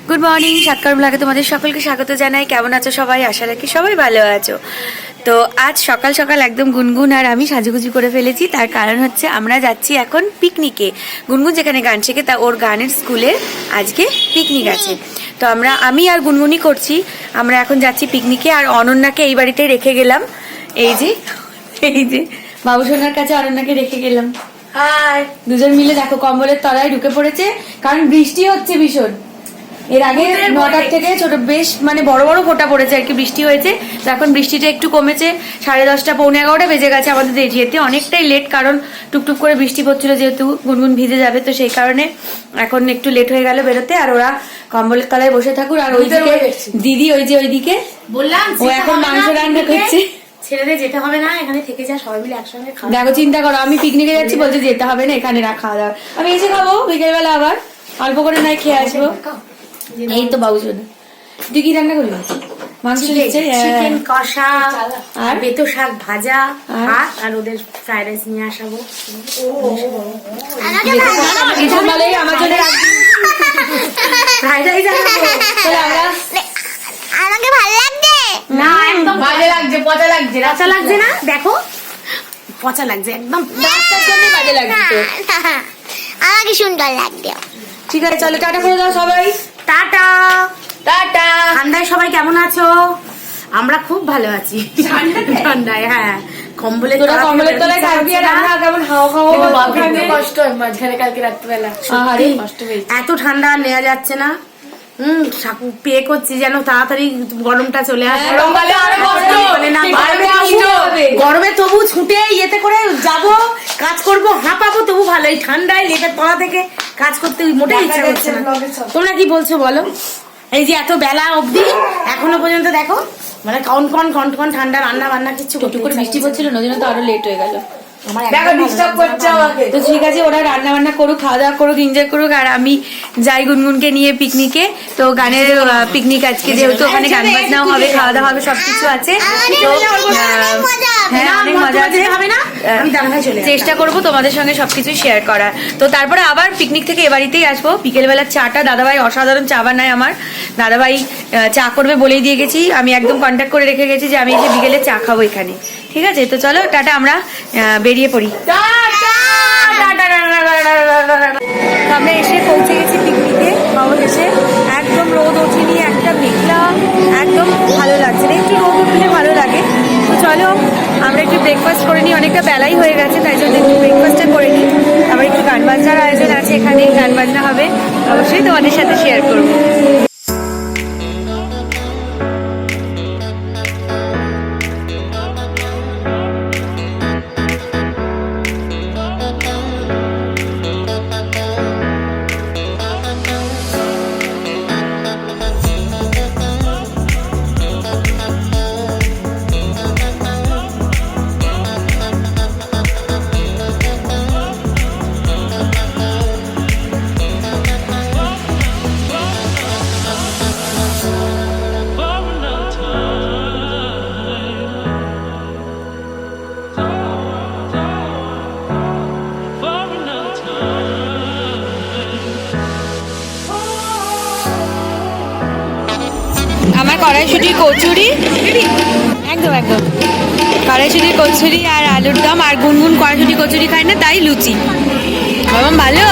Good morning, সাতকার ব্লগে তোমাদের সকলকে স্বাগত জানাই। কেমন আছো সবাই? আশা রাখি সবাই ভালো আছো। তো আজ সকাল সকাল একদম গুনগুন আর আমি সাজুগুজু করে ফেলেছি। তার কারণ হচ্ছে আমরা যাচ্ছি এখন পিকনিকে। গুনগুন যেখানে গান শেখে তা ওর গানের স্কুলে আজকে পিকনিক আছে। তো আমি আর গুনগুনই করছি। আমরা এখন যাচ্ছি পিকনিকে। আর অনন্যাকে এই বাড়িতে রেখে গেলাম। এই যে বাবুসোনার কাছে অনন্যাকে রেখে গেলাম। হাই, দুজন মিলে দেখো কম্বলের তলায় ঢুকে পড়েছে, কারণ বৃষ্টি হচ্ছে ভীষণ। এর আগে 9টার থেকে ছোট বেশ বড় বড় ফোঁটা পড়েছে আর কি, বৃষ্টি হয়েছে। তো এখন বৃষ্টিটা একটু কমেছে, 10:30 পৌনে 11টা বেজে গেছে আমাদের যেতে অনেকটাই লেট, কারণ টুকটুক করে বৃষ্টি পড়ছিল, যেহেতু গুনগুন ভিজে যাবে, তো সেই কারণে এখন একটু লেট হয়ে গেল বেরোতে। আর ওরা কম্বলের তলায় বসে থাকুক। আর ওইদিকে দিদি ওইদিকে বললাম ও এখন মাংস রান্না করছে। ছেড়ে যেতে হবে না, এখানে থেকে যা, সবাই মিলে একসঙ্গে খাওয়া। দেখো চিন্তা করো, আমি পিকনিকে যাচ্ছি বলতে যেতে হবে না, এখানে খাওয়া দাওয়া আমি এসে খাবো বিকেলবেলা, আবার অল্প করে নাই খেয়ে আসবো। এই তো বাবুসোনা, তুই কি রান্না করবি? মাংস, চিকেন কষা আর বেতো শাক ভাজা, ভাত, আর ওদের ফ্রাইড রাইস নিয়ে আসাবো। আমার জন্য ফ্রাইড রাইস আমাকে ভালো লাগছে না, একদম বাজে লাগছে, পচা লাগছে না, দেখো পচা লাগছে একদম, বাজে লাগছে। আমাকে সুন্দর লাগছে। ঠিক আছে, চলো টাটা করে দাও সবাই। Tata tata. ঠান্ডায় সবাই কেমন আছো? আমরা খুব ভালো আছি ঠান্ডায়। হ্যাঁ, কম্বলের তলায় থাকবি আর আমরা কেমন হাওয়া কষ্ট হয় মাঝখানে কালকে রাত্রিবেলা, কষ্ট হয়েছে। এত ঠান্ডা নেওয়া যাচ্ছে না। পে করছি যেন তাড়াতাড়ি গরমটা চলে আসে। গরমে তবু ছুটে ইয়েতে করে যাব, কাজ করবো, হাঁপাবো, তবু ভালো। এই ঠান্ডায় লেপের তলা থেকে কাজ করতে মোটেই ইচ্ছা করছে না। তোমরা কি বলছো বলো? এই যে এত বেলা অবধি এখনো পর্যন্ত দেখো, কন ঠান্ডা, রান্না বান্না কিছু একটু করে বৃষ্টি পড়ছিল, নদীন তো আরো লেট হয়ে গেল। তো ঠিক আছে, ওরা রান্না বান্না করুক, খাওয়া দাওয়া করুক, এনজয় করুক, আর আমি যাই গুনগুনকে নিয়ে পিকনিকে। তো গানের পিকনিক আজকে, যেহেতু ওখানে গান বাজনাও হবে, খাওয়া দাওয়া হবে, সবকিছু আছে। হ্যাঁ, অনেক মজা আছে। চেষ্টা করবো তোমাদের সঙ্গে সবকিছু শেয়ার করার। তো তারপরে আবার পিকনিক থেকে এ বাড়িতেই আসবো। বিকেলবেলা চাটা দাদাভাই অসাধারণ চা বানায়। আমার দাদাভাই চা করবে বলেই দিয়ে গেছি, আমি একদম কন্ট্যাক্ট করে রেখে গেছি যে আমি এসে বিকেলে চা খাবো এখানে। ঠিক আছে, তো চলো টাটা, আমরা বেরিয়ে পড়ি। আমরা এসে পৌঁছে গেছি পিকনিকে অবশেষে। একদম রোদ ওঠেনি, একটা মেঘলা, একদম ভালো লাগছে না। একটু রোদ উঠলে ভালো লাগে। তো চলো আমরা একটু ব্রেকফাস্ট করে নিই, অনেকটা বেলাই হয়ে গেছে, তাই জন্য একটু ব্রেকফাস্টটা করে নিই। আবার একটু গান বাজনার আয়োজন আছে এখানে, গান বাজনা হবে, অবশ্যই তোমাদের সাথে শেয়ার করবো। আমার কড়াইশুটির কচুরি, একদম কড়াইশুটির কচুরি আর আলুর দম। আর গুনগুন কড়াইশুটি কচুরি খায় না, তাই লুচি। বাবা ভালো।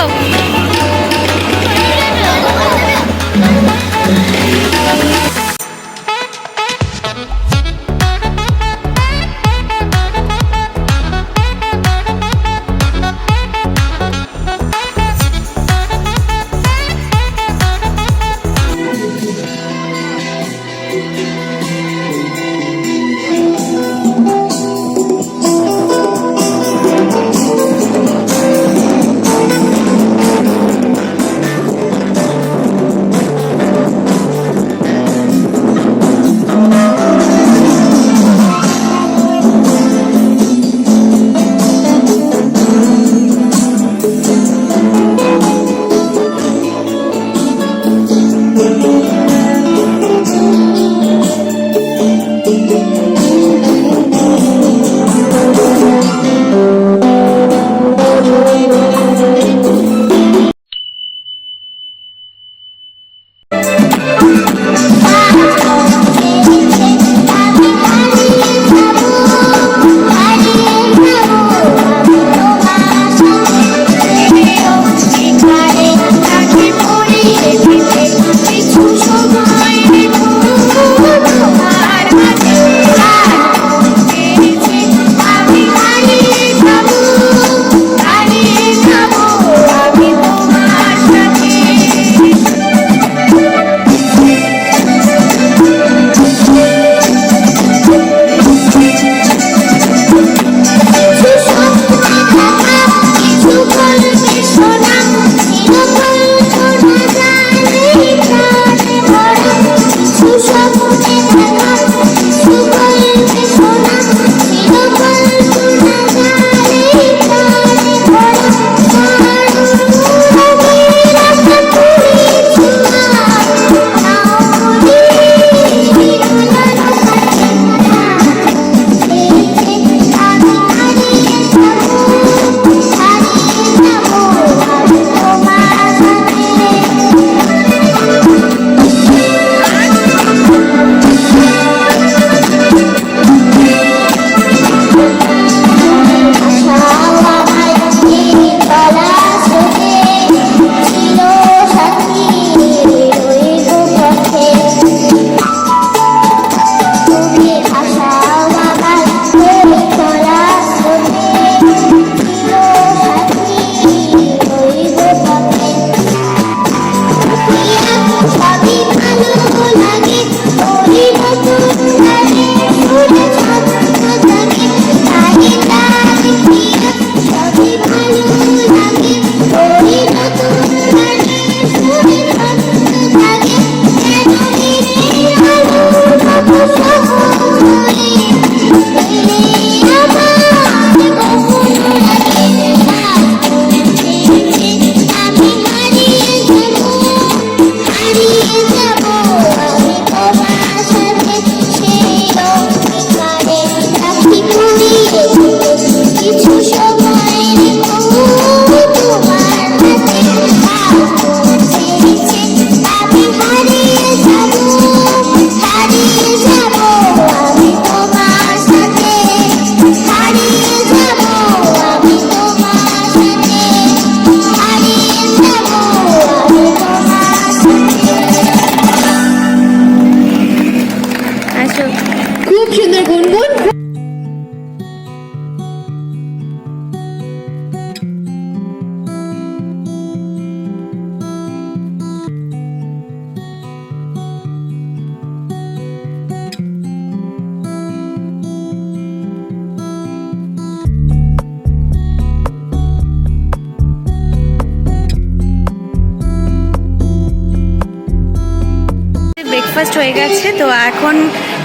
ব্রেকফাস্ট হয়ে গেছে, তো এখন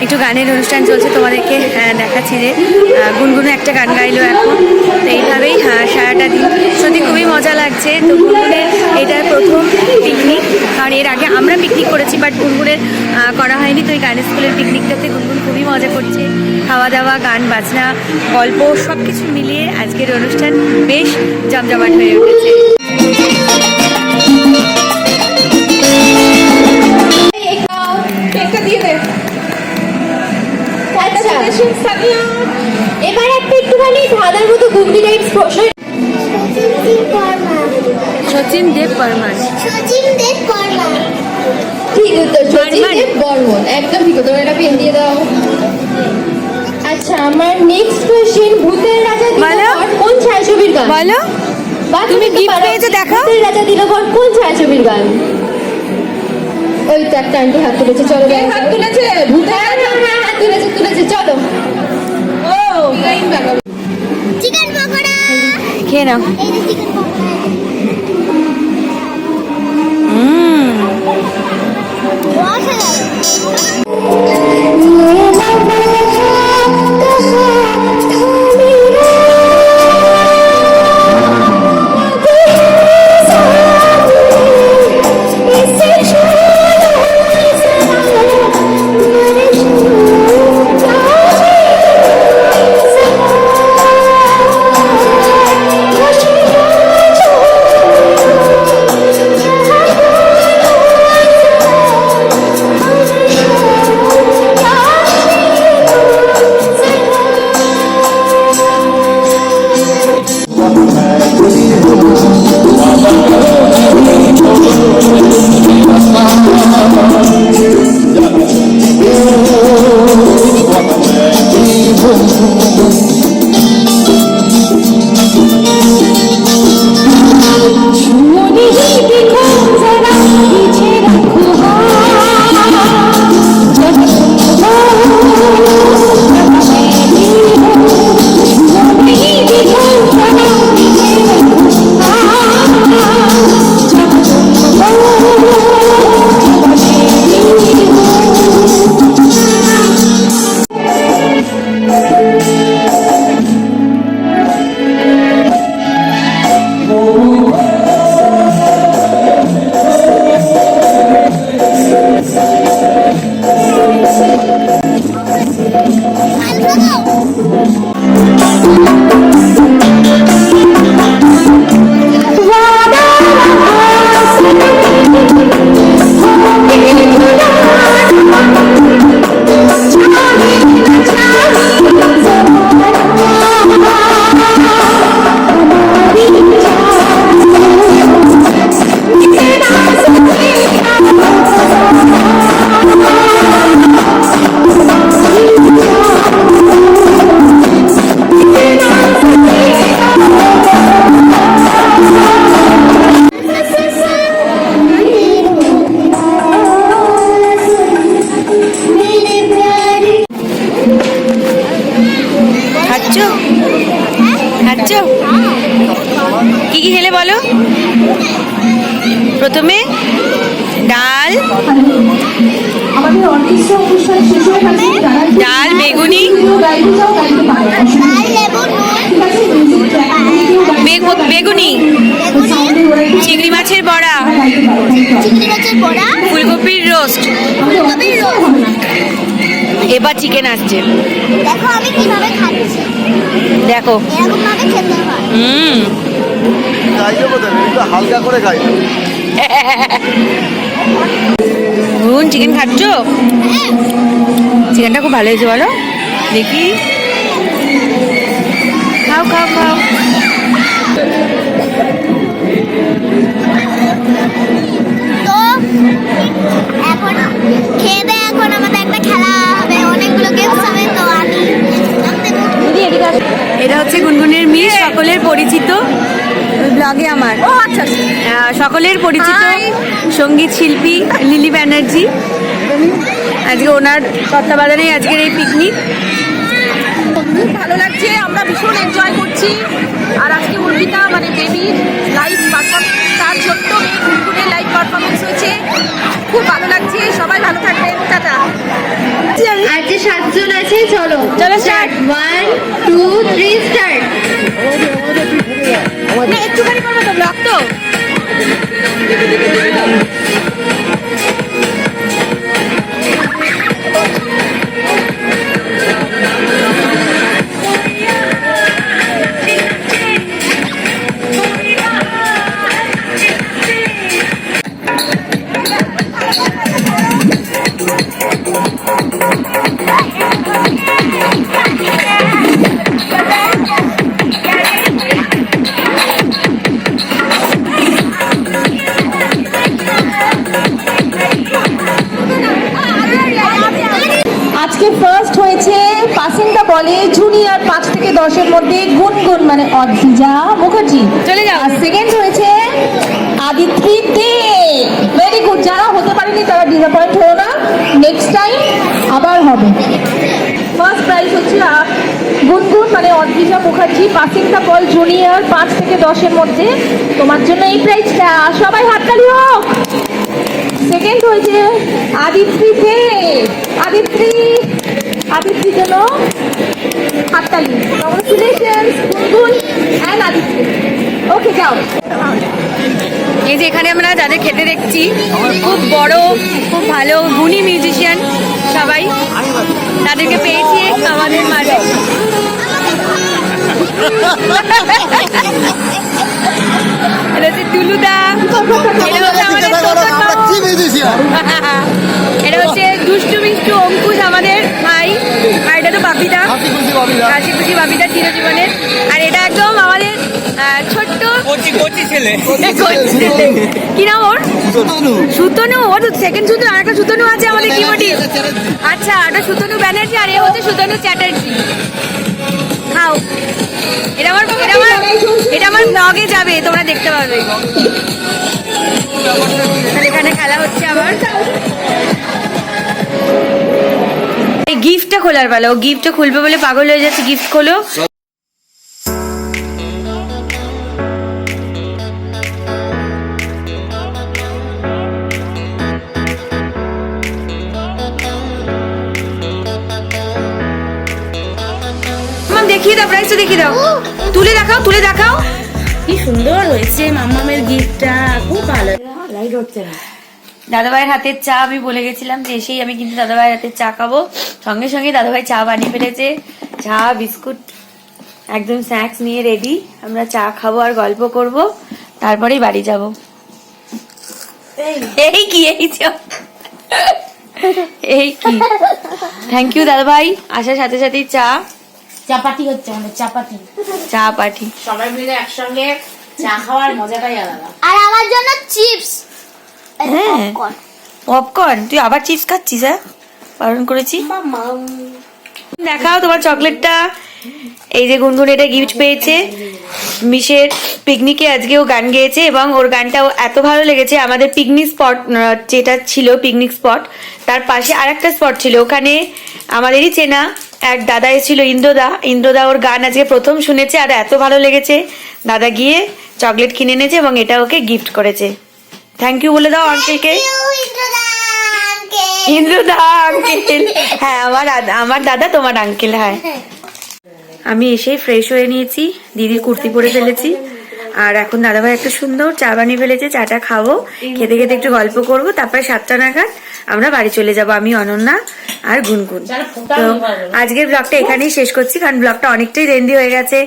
একটু গানের অনুষ্ঠান চলছে, তোমাদেরকে দেখাচ্ছি যে গুনগুনো একটা গান গাইলো এখন। তো এইভাবেই সারাটা দিন সত্যি খুবই মজা লাগছে। তো গুনগুনের এটা প্রথম পিকনিক, কারণ এর আগে আমরা পিকনিক করেছি বাট গুনগুনের করা হয়নি। তো এই গানের স্কুলের পিকনিকটাতে গুনগুন খুবই মজা করছে, খাওয়া দাওয়া, গান বাজনা, গল্প সব কিছু মিলিয়ে আজকের অনুষ্ঠান বেশ জমজমাট হয়ে উঠেছে। এবার একটা একটুখানি ধাঁধার মতো গুগলি টাইপস প্রশ্ন। সচিন দেব বর্মন। সচিন দেব বর্মন। ঠিক উত্তর, সচিন বর্মন। দেব বর্মন, একদম ঠিক উত্তর। এটা পেন দিয়ে দাও। আচ্ছা, আমার নেক্সট কোশ্চেন, ভূতের রাজা বলো। দিলবর কোন ছায়াছবির গান? বলো, বা তুমি তো gift পারো। পেয়েছো, দেখাও। ভূতের রাজা দিলবর কোন ছায়াছবির গান? ওই তো একটা আন্টি হাত তুলেছে, চলো হাত তুলেছে। ভূতের রাজা হাত তুলেছে, চলো। ও লাইন বাগাবে। চিকেন পকোড়া। খেয়ে নাও। এই যে চিকেন পকোড়া। খাচ্ছ? কি কি খেলে বলো? প্রথমে ডাল, ডাল বেগুনি, বেগুনি, চিংড়ি মাছের বড়া, ফুলকপির রোস্ট, এবার চিকেন আসছে। দেখো আমি কিভাবে খাচ্ছি, দেখো এরকম ভাবে খেতে হয়। হালকা করে খাই। গুন চিকেন খাচ্ছ? চিকেনটা খুব ভালো হয়েছে বলো, দেখি খাও খাও খাও। তো এখন খেয়ে দেয়ে এখন আমাদের একটা খেলা হবে, অনেকগুলো গেমস হবে। তো আমি এটা হচ্ছে গুনগুনের মেয়ে, সকলের পরিচিত, ব্লগে আমার সকলের পরিচিত সঙ্গীত শিল্পী লিলি ব্যানার্জি। আজকে ওনার তত্ত্বাবধানে আজকের এই পিকনিক। খুব ভালো লাগছে, আমরা ভীষণ এনজয় করছি। আর আজকে অর্পিতা মানে বেবির লাইভ পারফরমেন্স, তার ছোট্ট মেয়ে গুনগুনের লাইভ পারফরমেন্স হয়েছে, খুব ভালো লাগছে। সবাই ভালো থাকবেন। চলো চলো স্টার্ট। 1 2 3 স্টার্ট। একটুখানি করবো তো ব্লগ তো। আজকে ফার্স্ট হয়েছে পাসিং দা বলে জুনিয়র 5 থেকে 10 এর মধ্যে গুনগুন মানে অদ্রিজা মুখার্জি। চলে যাও। আর সেকেন্ড হয়েছে আদিত্রি দে। Very good. যারা হতে পারেনি তারা ডিসঅ্যাপয়েন্ট হলো না, নেক্সট টাইম আবার হবে। ফার্স্ট প্রাইজ হচ্ছে গুনগুন মানে অদ্রিজা মুখার্জি, পাসিং দা বল জুনিয়র 5 থেকে 10 এর মধ্যে। তোমার জন্য এই প্রাইজটা, সবাই হাততালি হোক। সেকেন্ড হয়েছে আদিত্রি দে। আদিত্রির জন্য হাততালি। কংগ্রেচুলেশনস গুনগুন এন্ড আদিত্রি। ওকে যাও। এই যে এখানে আমরা যাদের খেতে দেখছি খুব বড় খুব ভালো গুণী মিউজিশিয়ান সবাই, তাদেরকে পেয়েছি আমাদের মাঝে। এটা হচ্ছে টুলুদা, এটা হচ্ছে আমাদের তোতন বাবু। এটা হচ্ছে দুষ্টু মিষ্টু অঙ্কুশ আমাদের ভাই, আর এটা তো বাপিদা, হাসি খুশি বাপিদা চিরজীবনের। আর এটা একদম আমাদের ছোট্ট কচি ছেলে। কি নাম ওর? সুতনু। ও তো সেকেন্ড সুতনু, আর একটা সুতনু আছে আমাদের কিবোর্ডে। আচ্ছা, এটা সুতনু ব্যানার্জি আর এ হচ্ছে সুতনু চ্যাটার্জি। খাও। এটা আমার ব্লগে যাবে, তোমরা দেখতে পাবে। এখানে খেলা হচ্ছে আবার। এই গিফটটা খোলার বেলা, ও গিফটটা খুলবে বলে পাগল হয়ে যাচ্ছে। গিফট খোলো। দেখিয়ে দাও, প্রাইসটা দেখিয়ে দাও। তুলে দেখাও, তুলে দেখাও। কি সুন্দর হয়েছে মাম্মামের গিফটটা, খুব ভালো। লাইট হচ্ছে না। দাদাভাইয়ের হাতের চা আমি বলে গেছিলাম যে এসেই আমি কিন্তু দাদাভাইয়ের হাতের চা খাবো। সঙ্গে সঙ্গে দাদাভাই চা বানিয়ে ফেলেছে। চা বিস্কুট একদম স্ন্যাক্স নিয়ে রেডি। আমরা চা খাবো আর গল্প করব, তারপরেই বাড়ি যাব। এই কি এই কি থ্যাংক ইউ দাদাভাই, আসার সাথে সাথেই চা। চাপাতি হচ্ছে আমাদের, চাপাতি। চা পাঠি। সবাই মিলে একসঙ্গে চা খাওয়ার মজাটাই আলাদা। আর আমার জন্য চিপস। হ্যাঁ, পপকর্ন। তুই আবার চিপস খাচ্ছিস? হ্যাঁ, বারণ করেছি। দেখাও তোমার চকলেটটা। এই যে গুনগুন এটা গিফট পেয়েছে মিশের পিকনিকে। আজকে ও গান গেয়েছে এবং ওর গানটাও এত ভালো লেগেছে। আমাদের পিকনিক স্পট যেটা ছিল, পিকনিক স্পট, তার পাশে আরেকটা স্পট ছিল, ওখানে আমাদেরই চেনা এক দাদা এসেছিল, ইন্দ্রদা। ওর গান আজকে প্রথম শুনেছে আর এত ভালো লেগেছে, দাদা গিয়ে চকলেট কিনে এনেছে এবং এটা ওকে গিফট করেছে। থ্যাংক ইউ বলে দাও আঙ্কেলকে। ইন্দ্রদা আঙ্কেল। হ্যাঁ, আমার দাদা তোমার আঙ্কেল। হ্যাঁ, আমি এসেই ফ্রেশ হয়ে নিয়েছি, দিদির কুর্তি পরে ফেলেছি, আর এখন দাদাভাই একটা সুন্দর চা বানিয়ে ফেলেছে। চাটা খাবো, খেতে খেতে একটু গল্প করবো, তারপরে 7টা নাগাদ আমরা বাড়ি চলে যাব, আমি অনন্যা আর গুনগুন। তো আজকের ব্লগটা এখানেই শেষ করছি, কারণ ব্লগটা অনেকটাই লেন্দি হয়ে গেছে।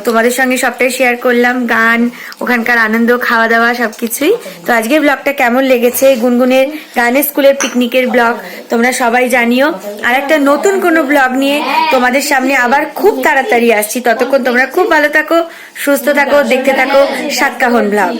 তোমাদের সঙ্গে সবটাই শেয়ার করলাম, গান, ওখানকার আনন্দ, খাওয়া দাওয়া সবকিছুই। তো আজকের ব্লগটা কেমন লেগেছে, গুনগুনের গানের স্কুলের পিকনিকের ব্লগ, তোমরা সবাই জানিও। আর একটা নতুন কোনো ব্লগ নিয়ে তোমাদের সামনে আবার খুব তাড়াতাড়ি আসছি। ততক্ষণ তোমরা খুব ভালো থাকো, সুস্থ থাকো, দেখতে থাকো সাতকাহন ব্লগ।